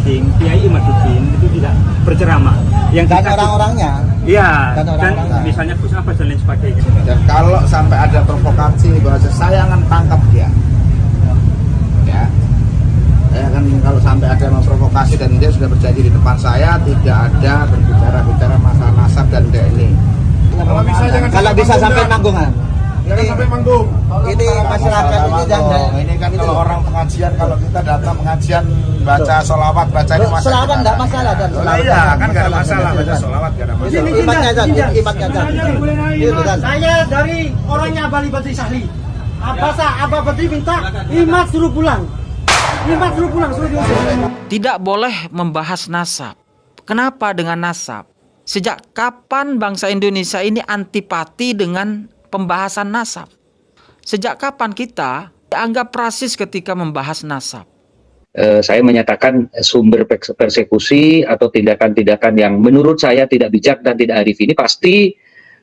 Sucing, Kiai Imad Sucing itu tidak berceramah. Yang Dan orang-orangnya. Iya, Dan dan orang-orangnya. misalnya Gus apa dan lain sebagainya. Dan kalau sampai ada provokasi bahasa saya akan tangkap dia. Ya. Saya akan kalau sampai ada memprovokasi dan dia sudah berjanji di depan saya tidak ada berbicara masalah nasab dan DNA. Kalau bisa sampai manggungan. Jangan sampai manggung. Ini masyarakat ini dan ini kan kalau orang pengajian, kalau kita datang pengajian baca sholawat, baca ini masalah. Sholawat enggak masalah dan Oh, iya kan nggak ada masalah baca sholawat nggak ada masalah. Imatnya aja, imatnya aja. Itu kan. Saya dari orangnya Bali Badri Sahli. Abah Badri minta Imat suruh pulang. Imat suruh pulang, suruh diusir. Tidak boleh membahas nasab. Kenapa dengan nasab? Sejak kapan bangsa Indonesia ini antipati dengan pembahasan nasab? Sejak kapan kita dianggap rasis ketika membahas nasab? Saya menyatakan sumber persekusi atau tindakan-tindakan yang menurut saya tidak bijak dan tidak arif ini pasti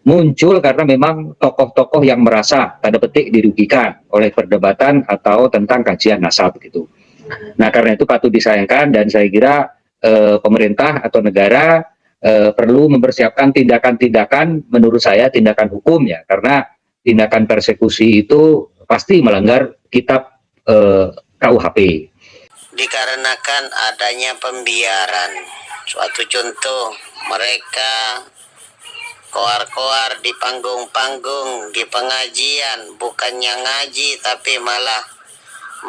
muncul karena memang tokoh-tokoh yang merasa tanda petik dirugikan oleh perdebatan atau tentang kajian nasab gitu. Nah karena itu patut disayangkan dan saya kira pemerintah atau negara perlu mempersiapkan tindakan-tindakan menurut saya tindakan hukum ya, karena tindakan persekusi itu pasti melanggar kitab KUHP. Dikarenakan adanya pembiaran. Suatu contoh, mereka koar-koar di panggung-panggung, di pengajian, bukannya ngaji tapi malah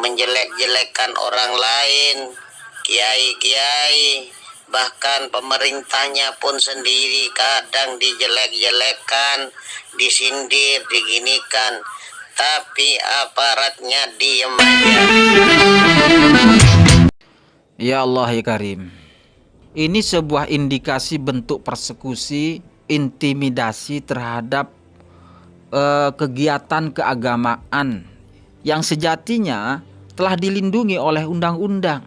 menjelek-jelekan orang lain, kiai-kiai, bahkan pemerintahnya pun sendiri kadang dijelek-jelekan, disindir, diginikan, tapi aparatnya diem aja. Ya Allah ya Karim, ini sebuah indikasi bentuk persekusi, intimidasi terhadap kegiatan keagamaan yang sejatinya telah dilindungi oleh undang-undang.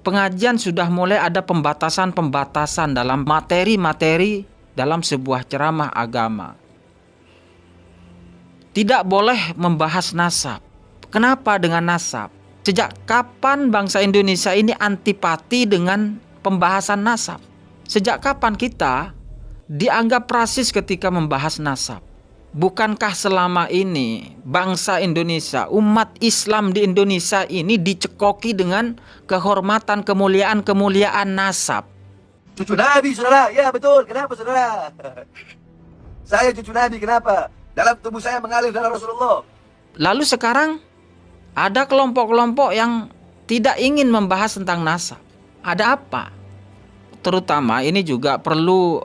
Pengajian sudah mulai ada pembatasan-pembatasan dalam materi-materi dalam sebuah ceramah agama. Tidak boleh membahas nasab. Kenapa dengan nasab? Sejak kapan bangsa Indonesia ini antipati dengan pembahasan nasab? Sejak kapan kita dianggap rasis ketika membahas nasab? Bukankah selama ini bangsa Indonesia, umat Islam di Indonesia ini dicekoki dengan kehormatan, kemuliaan nasab? Cucu Nabi, saudara. Ya, betul. Kenapa, saudara? Saya cucu Nabi, kenapa? Dalam tubuh saya mengalir darah Rasulullah. Lalu sekarang ada kelompok-kelompok yang tidak ingin membahas tentang nasab. Ada apa? Terutama ini juga perlu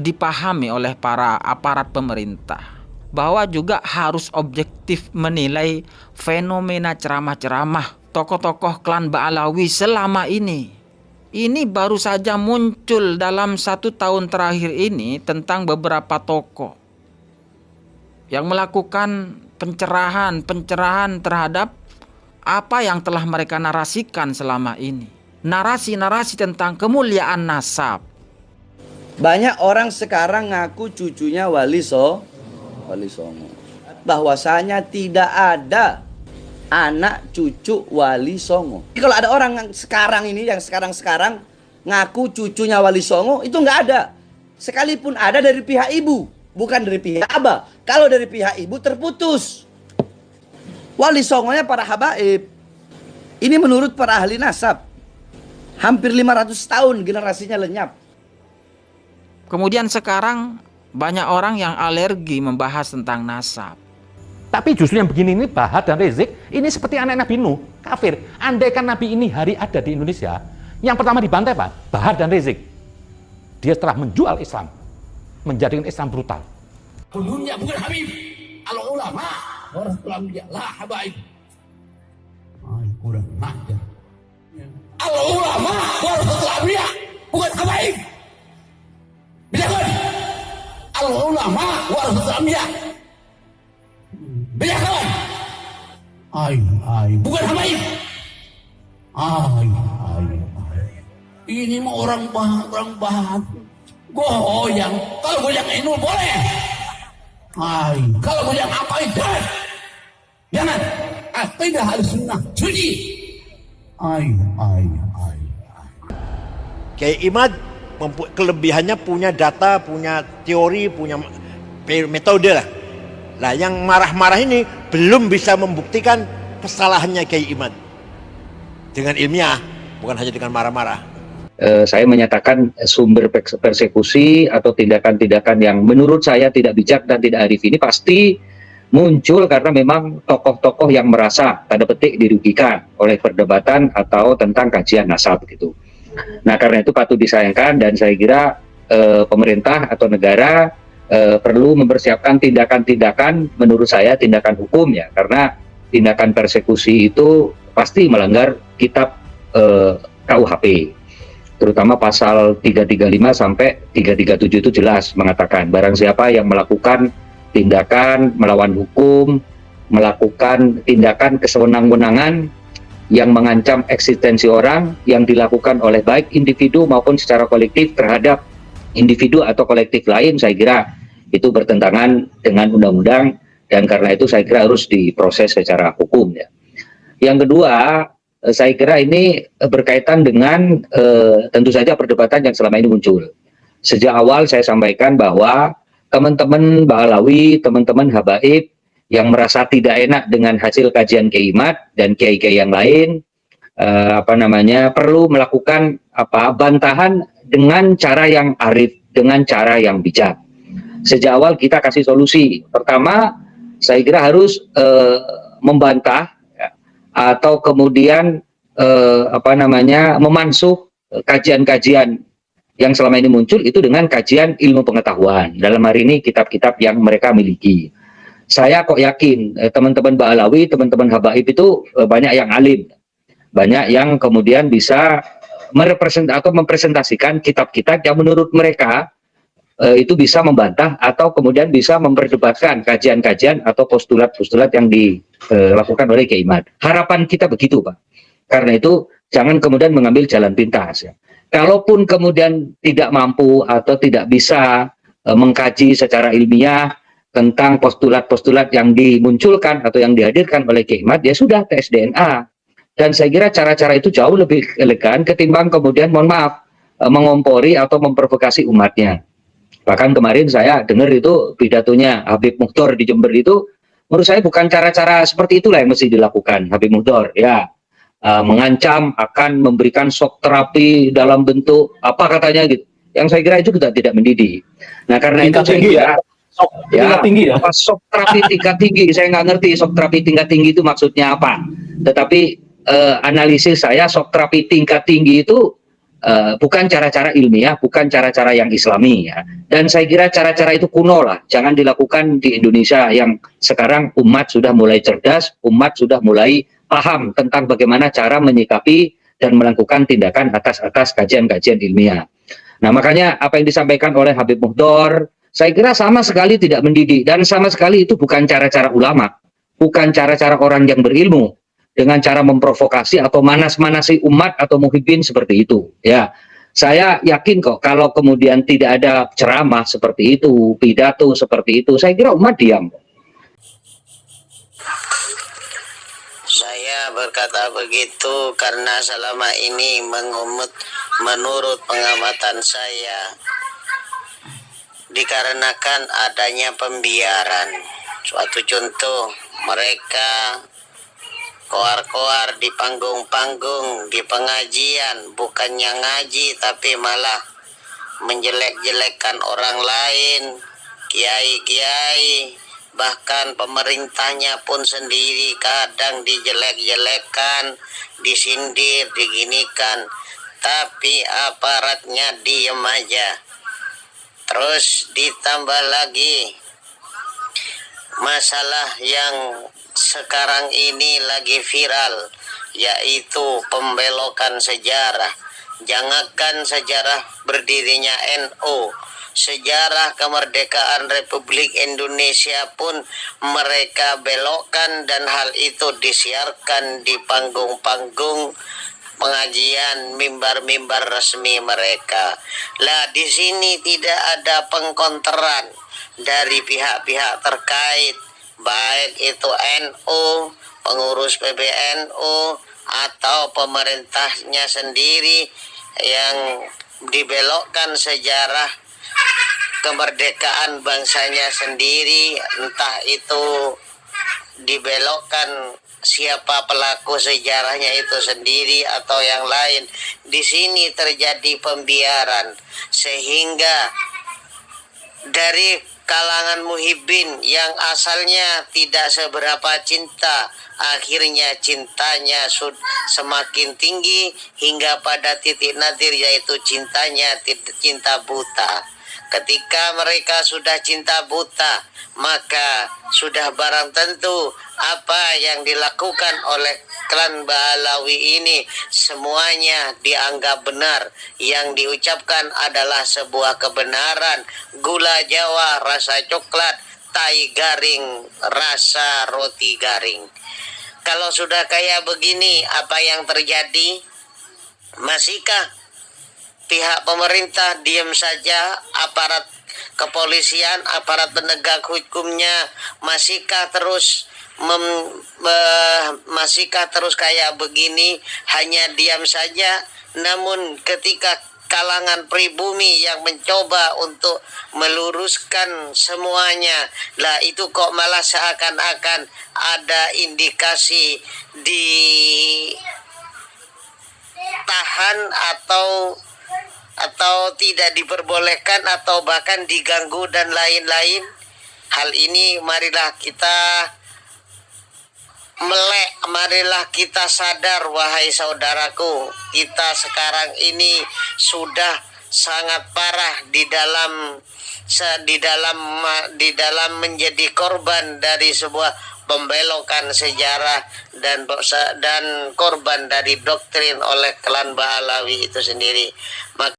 dipahami oleh para aparat pemerintah, bahwa juga harus objektif menilai fenomena ceramah-ceramah tokoh-tokoh klan Ba'alawi selama ini. Ini baru saja muncul dalam 1 tahun terakhir ini tentang beberapa tokoh yang melakukan pencerahan terhadap apa yang telah mereka narasikan selama ini. Narasi-narasi tentang kemuliaan nasab. Banyak orang sekarang ngaku cucunya Wali Songo. Bahwasanya tidak ada anak cucu Wali Songo. Kalau ada orang yang sekarang ngaku cucunya Wali Songo, itu nggak ada. Sekalipun ada dari pihak ibu, bukan dari pihak abah. Kalau dari pihak ibu terputus. Wali Songonya para habaib. Ini menurut para ahli nasab. Hampir 500 tahun generasinya lenyap. Kemudian sekarang banyak orang yang alergi membahas tentang nasab. Tapi justru yang begini ini, Bahar dan Rizik, ini seperti anak Nabi Nuh, kafir. Andaikan Nabi ini hari ada di Indonesia, yang pertama dibantai Pak, Bahar dan Rizik. Dia telah menjual Islam, menjadikan Islam brutal. Dunia bukan Habib, al-ulama, orang lah habaib. Kurang ajar. Al-ulama warasatul anbiya, bukan habaib. Bedakan. Al-ulama warasatul anbiya. Bedakan. Bukan habaib. Ini mah orang bahan. Goyang. Kalau goyang ini boleh. Kalau goyang apa itu? Jangan. Akidah Ahlussunnah suci. Kiai Imad kelebihannya punya data, punya teori, punya metode lah. Nah, yang marah-marah ini belum bisa membuktikan kesalahannya Kiai Imad dengan ilmiah, bukan hanya dengan marah-marah. Saya menyatakan sumber persekusi atau tindakan-tindakan yang menurut saya tidak bijak dan tidak arif ini pasti muncul karena memang tokoh-tokoh yang merasa tanda petik dirugikan oleh perdebatan atau tentang kajian nasab gitu. Nah, karena itu patut disayangkan dan saya kira pemerintah atau negara perlu mempersiapkan tindakan-tindakan, menurut saya tindakan hukum ya, karena tindakan persekusi itu pasti melanggar kitab KUHP, terutama pasal 335 sampai 337 itu jelas mengatakan barang siapa yang melakukan tindakan melawan hukum, melakukan tindakan kesewenang-wenangan yang mengancam eksistensi orang yang dilakukan oleh baik individu maupun secara kolektif terhadap individu atau kolektif lain, saya kira itu bertentangan dengan undang-undang dan karena itu saya kira harus diproses secara hukum ya. Yang kedua, saya kira ini berkaitan dengan tentu saja perdebatan yang selama ini muncul. Sejak awal saya sampaikan bahwa teman-teman Bahlawi, teman-teman Habaib yang merasa tidak enak dengan hasil kajian Kiai Imad dan kiai-kiai yang lain perlu melakukan bantahan dengan cara yang arif, dengan cara yang bijak. Sejak awal kita kasih solusi. Pertama, saya kira harus membantah ya, atau kemudian memansuh kajian-kajian yang selama ini muncul itu dengan kajian ilmu pengetahuan. Dalam hari ini kitab-kitab yang mereka miliki. Saya kok yakin teman-teman Bahlawi, teman-teman Habaib itu banyak yang alim, banyak yang kemudian bisa mempresentasikan kitab-kitab yang menurut mereka itu bisa membantah atau kemudian bisa memperdebatkan kajian-kajian atau postulat-postulat yang dilakukan oleh Kiai Imad. Harapan kita begitu, Pak. Karena itu jangan kemudian mengambil jalan pintas. Ya. Kalaupun kemudian tidak mampu atau tidak bisa mengkaji secara ilmiah tentang postulat-postulat yang dimunculkan atau yang dihadirkan oleh Kiai Imad, ya sudah tes DNA. Dan saya kira cara-cara itu jauh lebih elegan ketimbang kemudian mohon maaf mengompori atau memprovokasi umatnya. Bahkan kemarin saya dengar itu pidatonya Habib Mukhtar di Jember itu, menurut saya bukan cara-cara seperti itulah yang mesti dilakukan Habib Mukhtar. Ya, mengancam akan memberikan shock terapi dalam bentuk apa katanya gitu. Yang saya kira itu juga tidak mendidik. Nah karena tingkat itu tinggi saya kira, tinggi ya. Apa shock terapi tingkat tinggi? Saya nggak ngerti shock terapi tingkat tinggi itu maksudnya apa. Tetapi analisis saya shock terapi tingkat tinggi itu bukan cara-cara ilmiah, bukan cara-cara yang islami ya. Dan saya kira cara-cara itu kuno lah, jangan dilakukan di Indonesia yang sekarang umat sudah mulai cerdas, umat sudah mulai paham tentang bagaimana cara menyikapi dan melakukan tindakan atas kajian-kajian ilmiah. Nah makanya apa yang disampaikan oleh Habib Muhdor, saya kira sama sekali tidak mendidik dan sama sekali itu bukan cara-cara ulama, bukan cara-cara orang yang berilmu. Dengan cara memprovokasi atau manas-manasi umat atau muhibbin seperti itu. Ya, saya yakin kok kalau kemudian tidak ada ceramah seperti itu, pidato seperti itu, saya kira umat diam. Saya berkata begitu karena selama ini menurut pengamatan saya dikarenakan adanya pembiaran. Suatu contoh, mereka koar-koar di panggung-panggung, di pengajian, bukannya ngaji tapi malah menjelek-jelekkan orang lain, kiai-kiai, bahkan pemerintahnya pun sendiri kadang dijelek-jelekan, disindir, diginikan, tapi aparatnya diem aja. Terus ditambah lagi masalah yang sekarang ini lagi viral, yaitu pembelokan sejarah. Jangankan sejarah berdirinya NU, sejarah kemerdekaan Republik Indonesia pun mereka belokkan dan hal itu disiarkan di panggung-panggung pengajian, mimbar-mimbar resmi mereka. Lah di sini tidak ada pengkonteran dari pihak-pihak terkait, baik itu NU, pengurus PBNU, atau pemerintahnya sendiri yang dibelokkan sejarah kemerdekaan bangsanya sendiri, entah itu dibelokkan siapa pelaku sejarahnya itu sendiri atau yang lain. Di sini terjadi pembiaran sehingga dari kalangan muhibbin yang asalnya tidak seberapa cinta, akhirnya cintanya semakin tinggi hingga pada titik nadir, yaitu cintanya cinta buta. Ketika mereka sudah cinta buta, maka sudah barang tentu apa yang dilakukan oleh klan Ba'alawi ini semuanya dianggap benar. Yang diucapkan adalah sebuah kebenaran. Gula Jawa rasa coklat, tai garing rasa roti garing. Kalau sudah kayak begini, apa yang terjadi? Masihkah pihak pemerintah diam saja? Aparat kepolisian, aparat penegak hukumnya masihkah terus masihkah terus kayak begini, hanya diam saja? Namun ketika kalangan pribumi yang mencoba untuk meluruskan semuanya, lah itu kok malah seakan-akan ada indikasi ditahan atau tidak diperbolehkan atau bahkan diganggu dan lain-lain. Hal ini marilah kita melek, marilah kita sadar, wahai saudaraku, kita sekarang ini sudah sangat parah di dalam menjadi korban dari sebuah pembelokan sejarah dan korban dari doktrin oleh klan Ba'alawi itu sendiri.